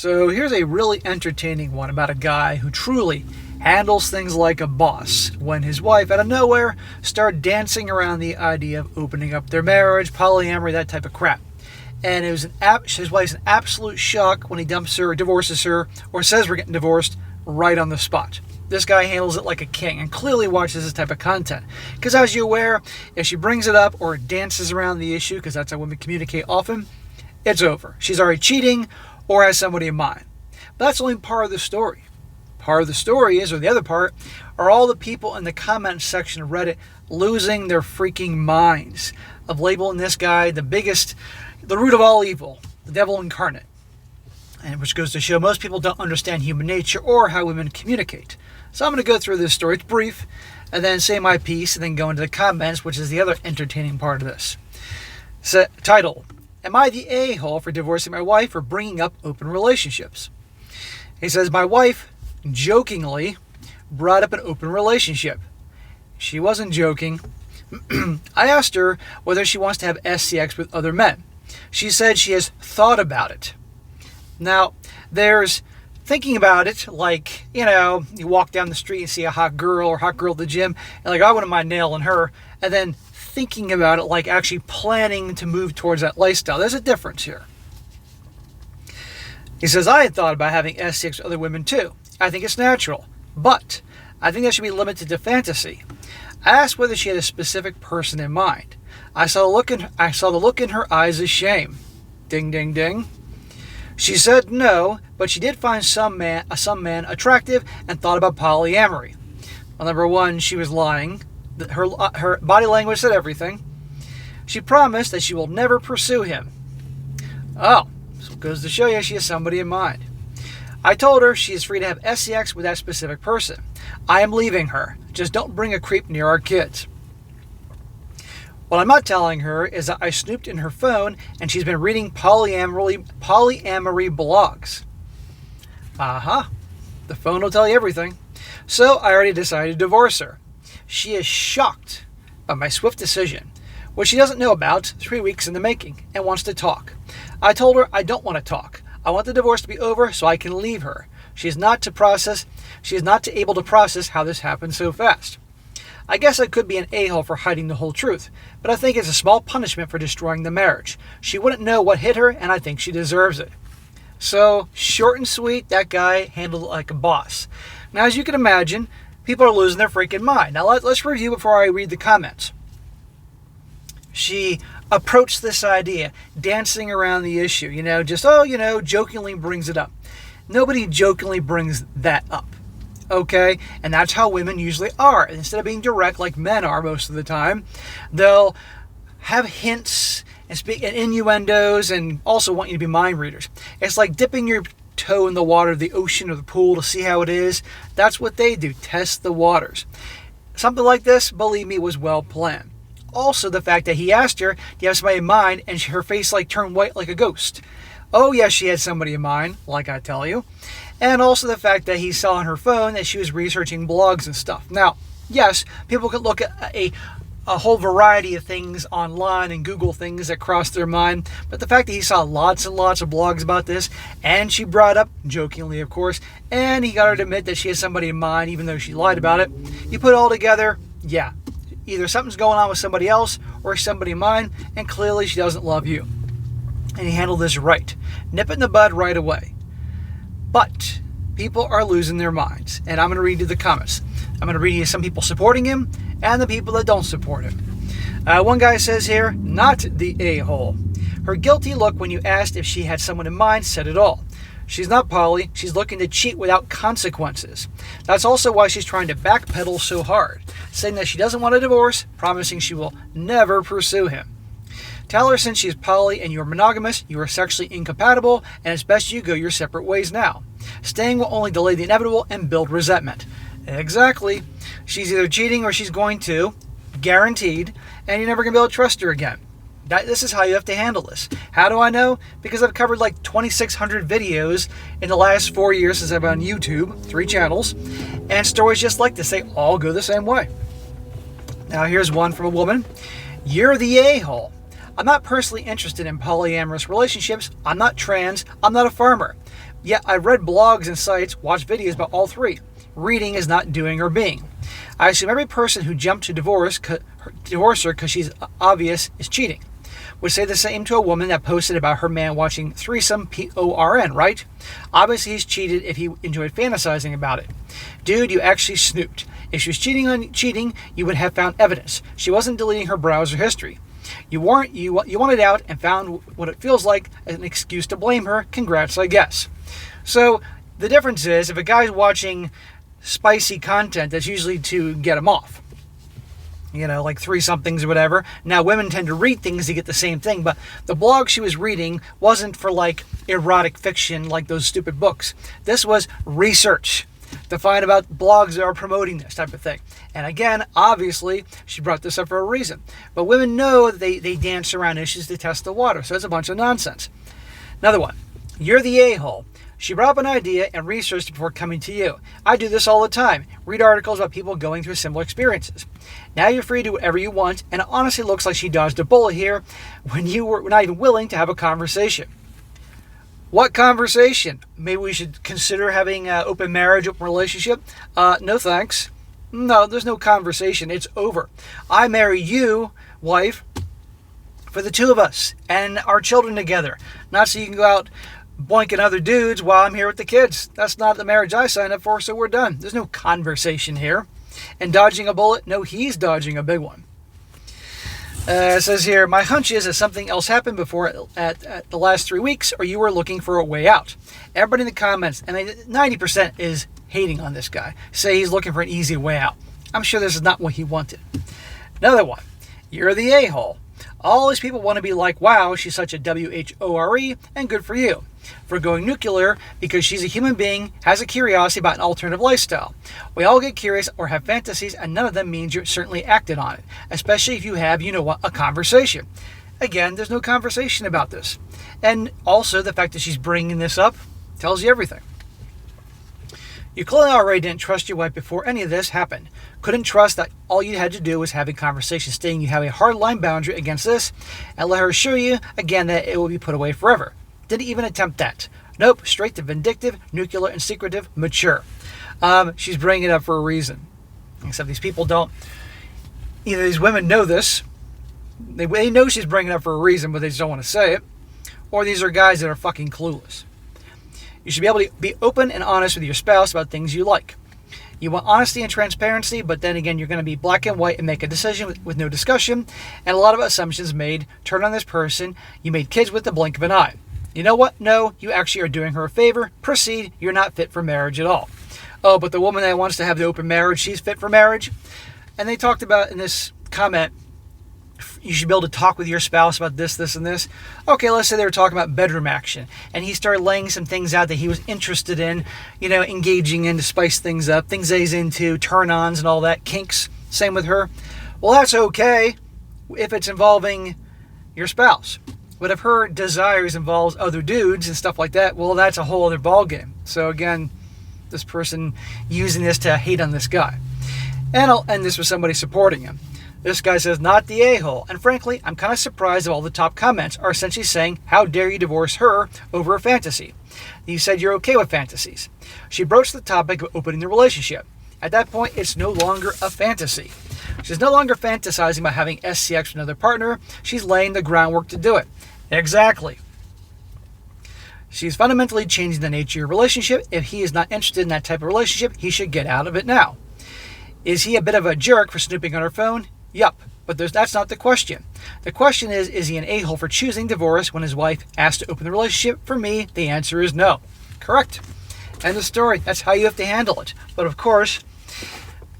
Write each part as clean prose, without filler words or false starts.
So here's a really entertaining one about a guy who truly handles things like a boss when his wife, out of nowhere, started dancing around the idea of opening up their marriage, polyamory, that type of crap. And it was his wife's an absolute shock when he dumps her or divorces her or says we're getting divorced right on the spot. This guy handles it like a king and clearly watches this type of content. Because as you're aware, if she brings it up or dances around the issue, because that's how women communicate often, it's over. She's already cheating or has somebody in mind. But that's only part of the story. Part of the story is, or the other part, are all the people in the comment section of Reddit losing their freaking minds of labeling this guy the root of all evil, the devil incarnate. And which goes to show most people don't understand human nature or how women communicate. So I'm going to go through this story. It's brief, and then say my piece, and then go into the comments, which is the other entertaining part of this. So, title: Am I the a-hole for divorcing my wife or bringing up open relationships? He says, my wife jokingly brought up an open relationship. She wasn't joking. I asked her whether she wants to have SCX with other men. She said she has thought about it. Now, there's thinking about it like, you walk down the street and see a hot girl or hot girl at the gym, and like, I wouldn't mind nailing her, and then thinking about it like actually planning to move towards that lifestyle. There's a difference here. He says, I had thought about having SCX with other women too. I think it's natural, but I think that should be limited to fantasy. I asked whether she had a specific person in mind. I saw the look in her eyes of shame. Ding, ding, ding. She said no, but she did find some man attractive and thought about polyamory. Well, number one, she was lying. Her body language said everything. She promised that she will never pursue him. Oh, so it goes to show you she has somebody in mind. I told her she is free to have SCX with that specific person. I am leaving her. Just don't bring a creep near our kids. What I'm not telling her is that I snooped in her phone and she's been reading polyamory blogs. Uh-huh. The phone will tell you everything. So I already decided to divorce her. She is shocked by my swift decision, which she doesn't know about 3 weeks in the making, and wants to talk. I told her I don't want to talk. I want the divorce to be over so I can leave her. She is not able to process how this happened so fast. I guess I could be an a-hole for hiding the whole truth, but I think it's a small punishment for destroying the marriage. She wouldn't know what hit her, and I think she deserves it. So, short and sweet, that guy handled it like a boss. Now, as you can imagine, people are losing their freaking mind. Now, let's review before I read the comments. She approached this idea, dancing around the issue, jokingly brings it up. Nobody jokingly brings that up. Okay, and that's how women usually are. Instead of being direct like men are most of the time, they'll have hints and speak and innuendos, and also want you to be mind readers. It's like dipping your toe in the water of the ocean or the pool to see how it is. That's what they do, test the waters. Something like this, believe me, was well planned. Also, the fact that he asked her, do you have somebody in mind, and her face turned white like a ghost. Oh yes, she had somebody in mind, like I tell you. And also the fact that he saw on her phone that she was researching blogs and stuff. Now, yes, people can look at a whole variety of things online and Google things that cross their mind, but the fact that he saw lots and lots of blogs about this, and she brought up, jokingly of course, and he got her to admit that she has somebody in mind even though she lied about it, you put it all together, yeah, either something's going on with somebody else or somebody in mind, and clearly she doesn't love you. And he handled this right. Nip it in the bud right away. But people are losing their minds. And I'm going to read you the comments. I'm going to read you some people supporting him and the people that don't support him. One guy says here, not the a-hole. Her guilty look when you asked if she had someone in mind said it all. She's not poly. She's looking to cheat without consequences. That's also why she's trying to backpedal so hard, saying that she doesn't want a divorce, promising she will never pursue him. Tell her since she is poly and you are monogamous, you are sexually incompatible, and it's best you go your separate ways now. Staying will only delay the inevitable and build resentment. Exactly. She's either cheating or she's going to, guaranteed, and you're never going to be able to trust her again. This is how you have to handle this. How do I know? Because I've covered like 2,600 videos in the last 4 years since I've been on YouTube, 3 channels, and stories just like this, they all go the same way. Now here's one from a woman. You're the a-hole. I'm not personally interested in polyamorous relationships. I'm not trans. I'm not a farmer. Yeah, I've read blogs and sites, watched videos about all three. Reading is not doing or being. I assume every person who jumped to divorce her because she's obvious is cheating. Would say the same to a woman that posted about her man watching threesome porn, right? Obviously he's cheated if he enjoyed fantasizing about it. Dude, you actually snooped. If she was cheating, you would have found evidence. She wasn't deleting her browser history. You wanted out and found what it feels like an excuse to blame her. Congrats, I guess. So the difference is if a guy's watching spicy content, that's usually to get him off. Like three-somethings or whatever. Now, women tend to read things to get the same thing, but the blog she was reading wasn't for, erotic fiction like those stupid books. This was research to find about blogs that are promoting this type of thing. And again, obviously, she brought this up for a reason. But women know that they dance around issues to test the water, so it's a bunch of nonsense. Another one. You're the a-hole. She brought up an idea and researched it before coming to you. I do this all the time. Read articles about people going through similar experiences. Now you're free to do whatever you want, and it honestly looks like she dodged a bullet here when you were not even willing to have a conversation. What conversation? Maybe we should consider having an open marriage, open relationship? No thanks. No, there's no conversation. It's over. I marry you, wife, for the two of us and our children together. Not so you can go out boinking other dudes while I'm here with the kids. That's not the marriage I signed up for, so we're done. There's no conversation here. And dodging a bullet? No, he's dodging a big one. It says here, my hunch is that something else happened before at the last 3 weeks, or you were looking for a way out. Everybody in the comments, and 90% is hating on this guy, say he's looking for an easy way out. I'm sure this is not what he wanted. Another one, you're the a-hole. All these people want to be like, wow, she's such a WHORE, and good for you. For going nuclear, because she's a human being, has a curiosity about an alternative lifestyle. We all get curious or have fantasies, and none of them means you're certainly acted on it, especially if you have, a conversation. Again, there's no conversation about this. And also, the fact that she's bringing this up tells you everything. You clearly already didn't trust your wife before any of this happened. Couldn't trust that all you had to do was have a conversation stating you have a hard line boundary against this, and let her assure you again that it will be put away forever. Didn't even attempt that. Nope, straight to vindictive, nuclear, and secretive, mature. She's bringing it up for a reason. Except these people don't. Either these women know this, they know she's bringing it up for a reason, but they just don't want to say it, or these are guys that are fucking clueless. You should be able to be open and honest with your spouse about things you like. You want honesty and transparency, but then again, you're going to be black and white and make a decision with no discussion, and a lot of assumptions made. Turn on this person. You made kids with the blink of an eye. You know what? No, you actually are doing her a favor. Proceed. You're not fit for marriage at all. Oh, but the woman that wants to have the open marriage, she's fit for marriage. And they talked about in this comment, you should be able to talk with your spouse about this, this, and this. Okay, let's say they were talking about bedroom action, and he started laying some things out that he was interested in, engaging in to spice things up, things that he's into, turn-ons and all that, kinks. Same with her. Well, that's okay if it's involving your spouse. But if her desires involves other dudes and stuff like that, well, that's a whole other ballgame. So again, this person using this to hate on this guy. And I'll end this with somebody supporting him. This guy says, not the a-hole. And frankly, I'm kind of surprised that all the top comments are essentially saying, how dare you divorce her over a fantasy? You said you're okay with fantasies. She broached the topic of opening the relationship. At that point, it's no longer a fantasy. She's no longer fantasizing about having SCX with another partner. She's laying the groundwork to do it. Exactly. She's fundamentally changing the nature of your relationship. If he is not interested in that type of relationship, he should get out of it now. Is he a bit of a jerk for snooping on her phone? Yup, but that's not the question. The question is he an a-hole for choosing divorce when his wife asked to open the relationship? For me, the answer is no. Correct. End of story. That's how you have to handle it. But of course,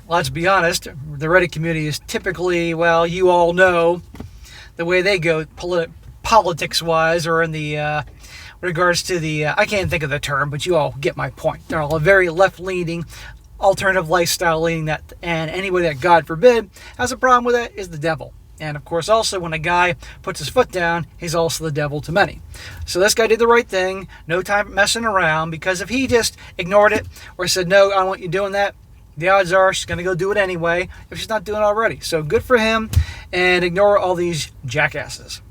let's be honest, the Reddit community is typically, well, you all know the way they go politics-wise, or in the regards to the, I can't think of the term, but you all get my point. They're all very left-leaning, alternative lifestyle leading that, and anybody that, God forbid, has a problem with it is the devil. And of course, also, when a guy puts his foot down, he's also the devil to many. So this guy did the right thing, no time messing around, because if he just ignored it or said, no, I don't want you doing that, the odds are she's going to go do it anyway if she's not doing it already. So good for him, and ignore all these jackasses.